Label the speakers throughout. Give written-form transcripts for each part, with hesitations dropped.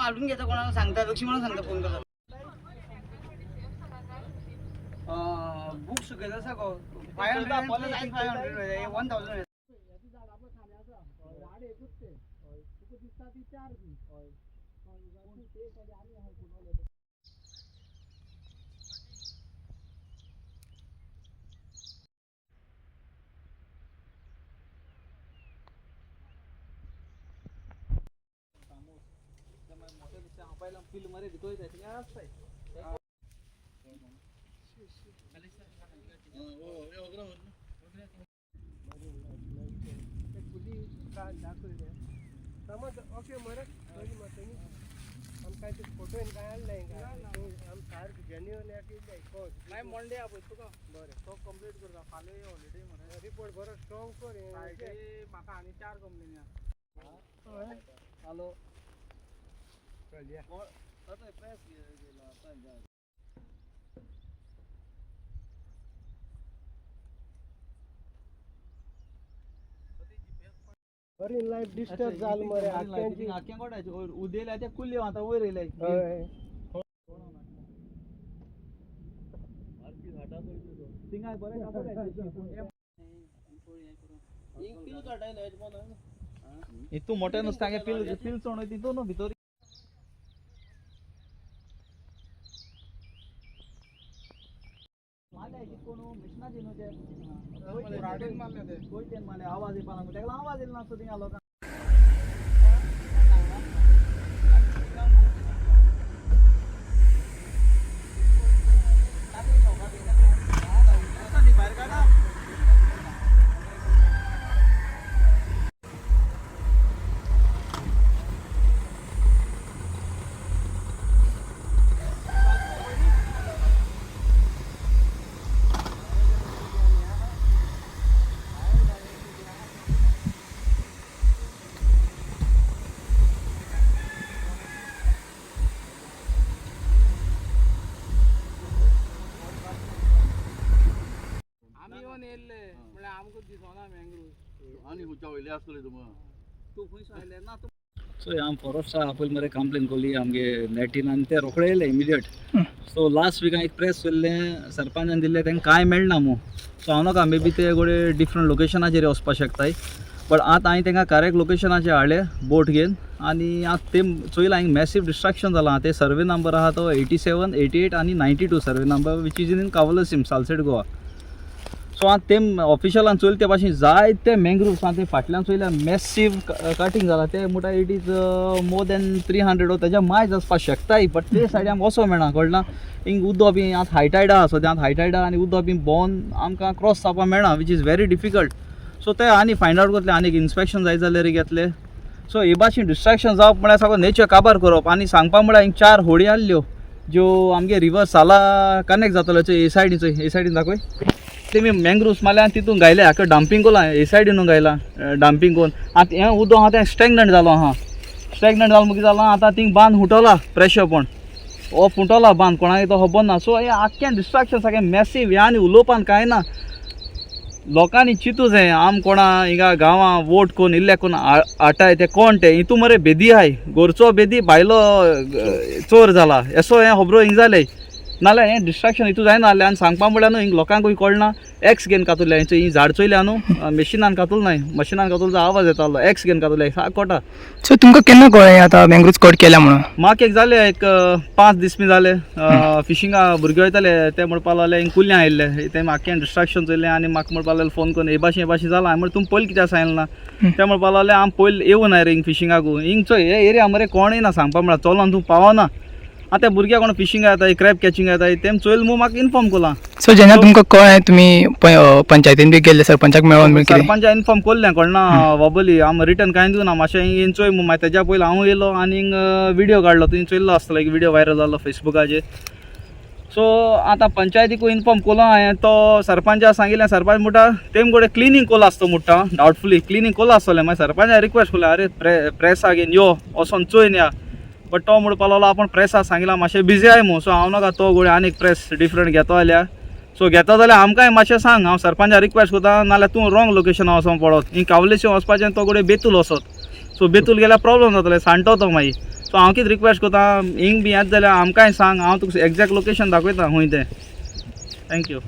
Speaker 1: आलून घेता कोणाला सांगता लक्ष्मी म्हणून सांगता फोन करता बुक्स घेता सगळं 500 फिल्म मध्ये दिखोय त्याची काय असतंय ओके मरे हम काय ते फोटो इन काय आणलाय का हम कार जेन्युइन आहे की नाही मंडे आपण तुका बरे तो कंप्लीट करता फाले हॉलिडे म्हणे रिपोर्ट बरो स्ट्रॉंग कर माका आणि 4 कंपनी हॅलो चल या आता प्रेस गेला आता जा अरे लाइफ डिस्टर्ब झाल मरे आक्यांची आक्यां कोडायची उदेला त्या कुल्ले आता वयर येलाय आरपी घाटा तो सिंगाय बरे कापा जायची एक पिल काढायला आहे पण इतू मोठे नुसता के पिल सोडती तो न भितर कोनो मिशना जिनोचे राडीन मारले ते कोई टेन मारले आवाज येपाना त्याला आवाज येईल ना सुदी आलो का
Speaker 2: सो यहाँ फॉरेस्ट आपल मरे कंप्लेन कोली आमगे नेटीन आनी ते रोखडे येले इमिडिएट सो लास्ट वीक एक प्रेस केल्ले सरपंचान दिल्ले तांकां कांय मेळना मू सो हांव नाका मे बी ते गोडे डिफरंट लोकेशनाचेर वचपाक शकताय बट आतां हांवें तांकां करेक्ट लोकेशनाचेर हाडले बोट घेवन आनी आतां ते चोयलां हांगा मॅसीव डिस्ट्रॅक्शन जालां ते सर्वे नंबर आहा तो 87, 88 आनी 92 survey number which is in Cavelossim Salcete Goa so आतां ते ऑफिशलान चोयले ते भाशेन जायते मँग्रुव्स आहा ते फाटल्यान चोयल्या मॅसीव कटींग जालां ते म्हणटा इट इज मोर दॅन 300 तेज्या मायज आसपाक शकताय बट ते सायडीन वचों मेळना कळना हिंग उदो बी आतां हायटायड आहा सद्या आतां हायटायड आहा आनी उदो बी बोन आमकां क्रॉस जावपाक मेळना which is very difficult so ते आनी फायंड आउट करतले आनी इन्स्पेक्शन जाय जाल्यार घेतले सो हे भाशेन डिस्ट्रॅक्शन जावप म्हळ्यार सगळो नेचर काबार करप आनी सांगपा म्हळ्यार हिंग 4 होडी आहल्यो ज्यो आमगे रिवर साला कनेक्ट जातल्यो हे सायडीन दाखय तेमी मँग्रुव्स मारल्या आनी तितून गायले हाका डंपींग कोला हे सायडीन गायला डंपींग कोन आतां हें उदो आहा तें स्टॅग्नंट जालो आहा स्टॅग्नंट जालो मुगे जालो आतां थिंग बांद फुटोला प्रेशर पण हो फुटोला बांद कोणाक तो खबर ना सो हे आख्खें डिस्ट्रॅक्शन सारकें मॅसीव हे आनी उलोवपान कांय ना लोकांनी चिंतू जाय आम कोणा हिंगा गांवां वोट कोन्न इल्ले कोन्न आटाय ते कोण ते हितू मरे बेदी आहाय गोरचो बेदी भायलो चोर जाला असो हें खबरो हिंग जालें नाल्यार हें डिस्ट्रॅक्शन हितू जायना जालें आनी सांगपा म्हळ्यार न्हू हिंग लोकांकूय कळना एक्स घेवन कातुरले हेंचो ही झाड चोयल्या न्हू मशिनान कातूल नाय मशिनान कातूल आवाज येतालो एक्स घेवन कातुरले कोटा
Speaker 3: सो तुमकां केन्ना कळ्ळें आतां मँग्रुव्स कट केल्या म्हणून
Speaker 2: म्हाका एक जाले एक 5 दीस बी जाले फिशिंगा भुरगे वयताले ते म्हणपा लागले हिंग कुल्ल्या आयिल्ले ते म्हाका डिस्ट्रॅक्शन चोयलें आनी म्हाका म्हणपा लागले फोन करून हे भाशेन जाला हांवें म्हणलें तुमी पयलीं कित्याक सांगलें ना ते म्हणपा लागले हांव पयलीं येवं ना रे हिंग फिशिंगाकू हिंग चोय हे एरिया मरे कोणूय ना सांगपा म्हळ्यार चलोन तूं पावना आतां भुरग्यां कोण फिशिंग येताय क्रॅब कॅचिंग येताय तेम चोयल मू म्हाका इन्फॉर्म कोला
Speaker 3: सो जेन्ना तुमकां कळ्ळें तुमी पंचायतीन बी गेल्ले सरपंचाक मेळोन बी
Speaker 2: सरपंचा इन्फॉर्म कोल्लें कळना बाबली हांव रिटर्न कांय दिवना मातशें हिंग चोय मू मागीर तेज्या पयलीं हांव येयलो आनी विडियो काडलो तुवें चोयल्लो आसतलो एक विडियो व्हायरल जाल्लो फेसबुकाचेर सो आतां पंचायतीकूय इन्फॉर्म कोलो हांवें तो सरपंचाक सांगिल्लें सरपंच म्हणटा तेम गोडे क्लिनींग कोला आसतो म्हणटा डावटफुली क्लिनींग कोला आसतलें मागीर सरपंचाक रिक्वेस्ट कोला अरे प्रेसा घेवन यो वचोन चोयन या बट तो म्हणून पावलो आपण प्रेसाक सांगितला मातशें बिजी आय मू, सो हांव नाका तो घोडे आनी प्रेस डिफरंट घेतो जाल्यार, सो घेता जाल्यार आमकांय मातशें सांग, हांव सरपंचा रिक्वेस्ट करता, नाल्यार तूं रॉंग लोकेशनार वचोंक पडत, ही कावलेशी वचपाचें तो घोडे बेतूल वचत, सो बेतूल गेल्यार प्रॉब्लम जातलें, सांडतो तो मागीर. सो हांव कितें रिक्वेस्ट करता, हिंग बी येत जाल्यार आमकांय सांग, हांव तुका एक्झॅक्ट लोकेशन दाखयता खंय तें. थँक्यू.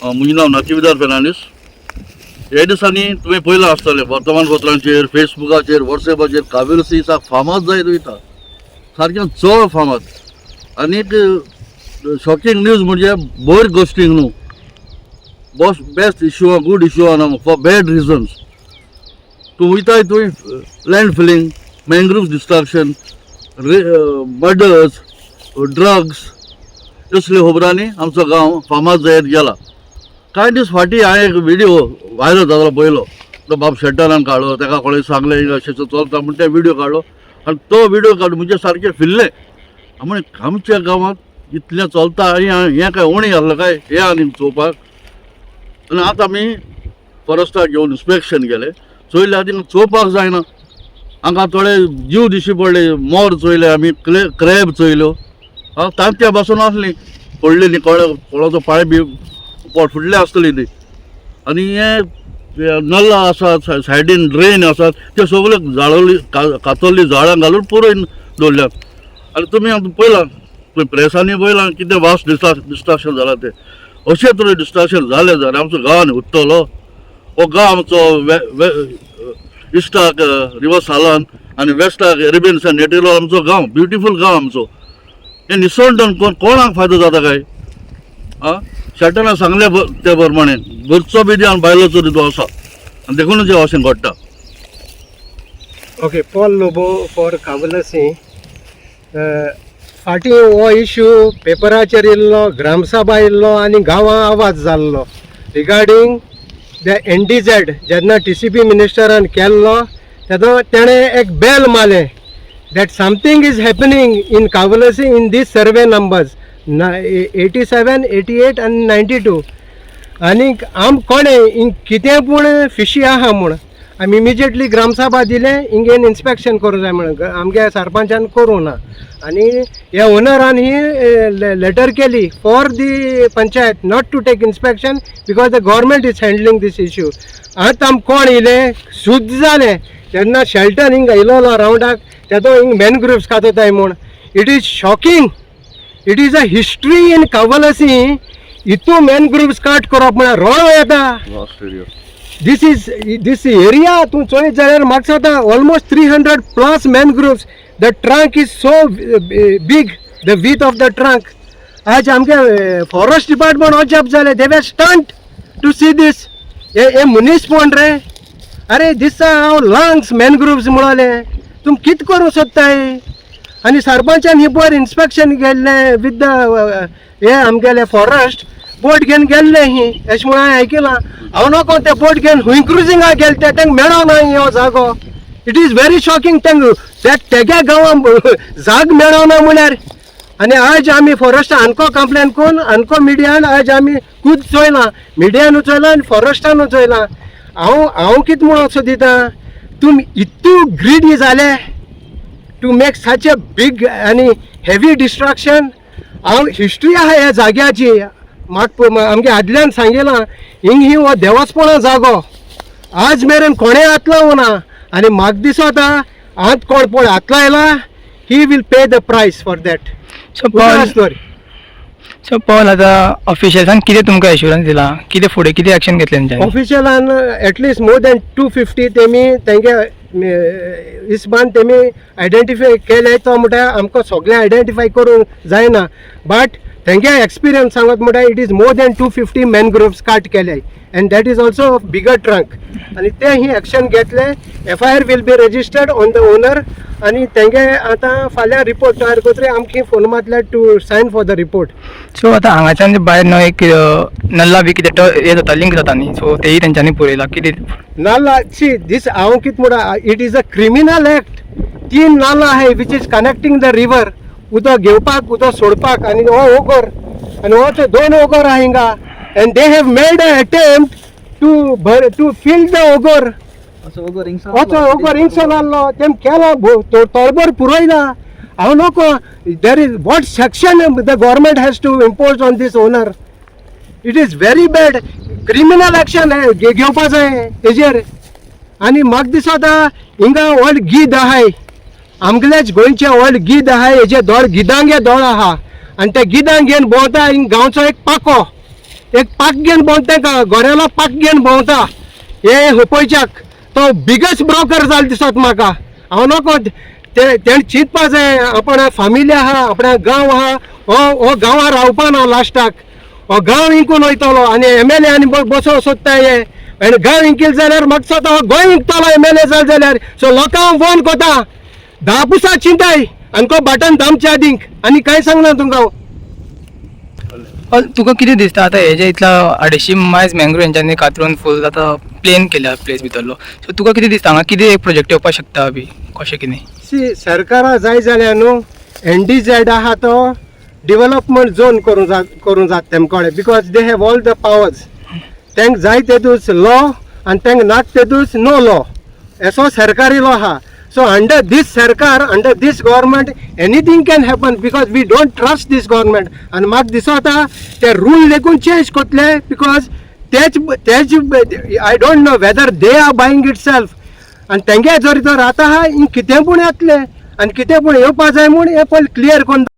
Speaker 4: म्हजें नांव नतीविदार फेर्नांडीस. हे दिसांनी तुवें पळयलां आसतलें वर्तमानपत्रांचेर, फेसबुकाचेर, वॉट्सॅपाचेर कावेरी सी सा फामाद जायत वयता, सारकें चड फामाद. आनीक शॉकिंग न्यूज म्हणजे बऱ्यो गोश्टींक न्हू, बेस्ट इश्यू गूड इश्यू आना फॉर बॅड रिजन्स. तूं वयताय थंय land filling, mangroves destruction, murders, drugs, असले खबरांनी आमचो गांव फामाद जायत गेला. कांय दीस फाटीं हांवें एक व्हिडिओ व्हायरल जालो पळयलो, तो बाब शेट्टरान काडलो, ताका कोणें सांगलें अशें चलता म्हूण ते व्हिडिओ काडलो, आनी तो व्हिडिओ काडून म्हणजे सारकें फिरलें. म्हण आमच्या गांवांत इतलें चलता आनी हें काय उणी घाल्लें काय हें आनी चोवपाक. आनी आतां आमी फॉरेस्टाक घेवन इन्स्पेक्शन गेले, चोयले आनी चोवपाक जायना. हांगा थोडे जीव दिश्टी पडले, मोर चोयले आमी, क्रॅब चोयल्यो, तांत्या बसून आसलीं पडलेलीं, कोणाचो पांय बी पोट फुटले आसतली ती. आनी हे नल्ला आसात, सायडीन ड्रेन आसात, ते सगळे जाळवली कातरली झाडां घालून पुरोय दवरल्यात. आनी तुमी पळयलां, तुमी प्रेसांनी पळयलां कितें वास्ट डिस्ट्रक्शन जालां तें. अशें तरेन डिस्ट्रक्शन जालें जाल्यार आमचो गांव उरतलो. हो गांव आमचो इस्टाक रिवर सालान आनी वेस्टाक एरेबियन सान नेटिलो आमचो गांव, ब्युटिफूल गांव आमचो. हें निसंडन कोणाक फायदो जाता काय? शेट्टरान सांगले ते प्रमाणे घरचो बी आनी बायलोचो तो आसा, आनी देखूनच हें अशें घडटा.
Speaker 1: Okay, Paul Lobo for Cavelossim. फाटीं हो इश्यू पेपराचेर येयल्लो, ग्रामसभा येयल्लो आनी गांवां आवाज जाल्लो रिगार्डींग द NDZ. जेन्ना TCP मिनिस्टरान केल्लो तेन्ना तेणें एक बेल मारलें that something is happening in Kavalasi in these survey numbers 87, 88 and 92. आनी आम कोणें कितें पूण फिशी आहा म्हूण आमी इमिजिएटली ग्रामसभा दिलें, हिंगेन इन्स्पेक्शन करूं जाय म्हणून आमगे सरपंचान करूं ना. आनी ह्या ओनरान ही लेटर केली for the panchayat not to take inspection because the government is handling this issue. आतां आम कोण येयलें शुद्ध जालें तेन्ना शेल्टर हिंग येयलो रावंडाक, तेदो हिंग मॅनग्रुव्स कातताय म्हूण. It is shocking. It is a history in Cavelossim. इतू मॅनग्रुव्स काट करप म्हळ्यार रोळो येता. This area तूं चोयत जाल्यार म्हाका सांगता almost 300+ mangroves. The trunk is so big, the width of the trunk. आज आमगे फॉरेस्ट डिपार्टमेंट वचप जालें, they were stunned to see this. हे मुनीस कोण रे? अरे दिसा हांव लंग्स मॅनग्रुव्स म्हणलें, तुम कित करूं सोदताय? आनी सरपंचान ही पयर इन्स्पेक्शन गेल्लें विथ द हे आमगेले फॉरेस्ट बोट घेवन गेल्ले ही अशें म्हणून हांवें आयकलां. हांव नको ते बोट घेवन खूंय क्रुजिंगाक गेले ते तांकां मेळो ना हो जागो. It is very shocking. तेग्या गांवांत जाग मेळो ना म्हळ्यार. आनी आज आमी फॉरेस्टान आनको कंप्लेन करून आनको मिडियान आज आमी खूब चोयलां, मिडियान चोयलां आनी फॉरेस्टान चोयलां. हांव कितें म्हणून सोदितां, तुमी इतू ग्रीडी जाले to make such a big आनी हेवी डिस्ट्रक्शन. हांव हिस्ट्री आहा ह्या जाग्याची, म्हाका आमगे आदल्यान सांगिलां हिंग ही हो देवाचपणा जागो आज मेरेन कोणें हातला ना. आनी म्हाका दिसता आत कोण पळय हातला येयला ही वील पे द प्रायस फॉर दॅट.
Speaker 3: सो पॉल आतां ऑफिशियल्सान कितें तुमकां एश्युरन्स दिला, कितें फुडें कितें एक्शन घेतलें तेंच्यांनी?
Speaker 1: ऑफिशियलान एटलिस्ट मोर दॅन 250 तेमी तेंगे इस्बान तेमी आयडेंटिफाय केले. तो म्हणटा आमकां सगळें आयडेंटिफाय करूंक जायना, बट तेंगे एक्सपिरियन्स सांगत म्हणटा it is more than 250 mangroves काट केले and that is also bigger trunk. आनी ते ही एक्शन घेतले. FIR will be registered on the owner. आनी तेंगे आतां फाल्यां रिपोर्ट तयार करतरी आमकां फोन मारतले to sign for the report.
Speaker 3: So आतां हांगाच्यान भायर न्हू एक नल्ला बी कितें हें जाता लिंक जाता न्ही, सो तेही तेंच्यांनी पळयला कितें
Speaker 1: नाला. सी दीस हांव कितें म्हणटा, it is a criminal act. 3 नाला आहाय which is connecting the river. उदक घेवपाक उदक सोडपाक आनी हो ओगर आनी हो ते 2 ओगर आहा हिंगा and they have made a attempt to fill the ओगर. ओगर हिंगसो जाल्लो तेम केलो तोडबोर पुरोयला. हांव नको there is what section the government has to impose on this owner. It is very bad. Criminal action घेवपा जाय हेजेर. आनी म्हाका दिसता हिंगा व्हड गीद आहाय, आमगेलेच गोंयचे व्हड गीद आहाय, हेजे दोळ गिदांगे दोळ आहा. आनी ते गिदांक घेवन भोंवता हिंग गांवचो एक पाक घेवन भोंवता, गोरेलो पाक घेवन भोंवता हे हुपयच्याक. तो बिगस्ट ब्रोकर जालो दिसत म्हाका. हांव नको तेणें चिंतपा जाय आपण फामिली आहा, आपणा गांव आहा, हो गांवां रावपा ना लास्टाक. हो गांव इंकून वयतलो आनी MLA आनी बसो सोदता हे. आनी गांव इंकील जाल्यार म्हाका दिसता हो गोंय इंकतलो MLA जालो जाल्यार. सो लोकांक फोन कोता 10 पुसा चिंताय आनी को बटन दामचे आदींक आनी कांय सांगना तुमकां.
Speaker 3: तुका कितें दिसता आतां हेजे इतला 250 मायज मँग्रो हेंच्यांनी कातरून फूल आतां प्लेन केल्या प्लेस भितरलो. सो तुका कितें दिसता हांगा कितें एक प्रोजेक्ट येवपाक शकता बी कशें कितें?
Speaker 1: सी सरकारा जाय जाल्यार न्हू NDZ आहा तो डेव्हलपमेंट झोन करूं जाता तेमकोडे. Because they have all the powers. तांकां जाय तेदूच लॉ आनी तांकां नाक तेदूच नो लॉ. असो सरकारी लॉ आहा. So under this Sarkar, under this government, anything can happen because we don't trust this government. And म्हाका दिसता ते रूल देखून चेंज कोतले because तेच I don't know whether they are buying itself. आनी तेंगे जर तर आतां हा कितें पूण येतले आनी कितें पूण येवपा जाय म्हूण हे पयलीं क्लियर कोन्न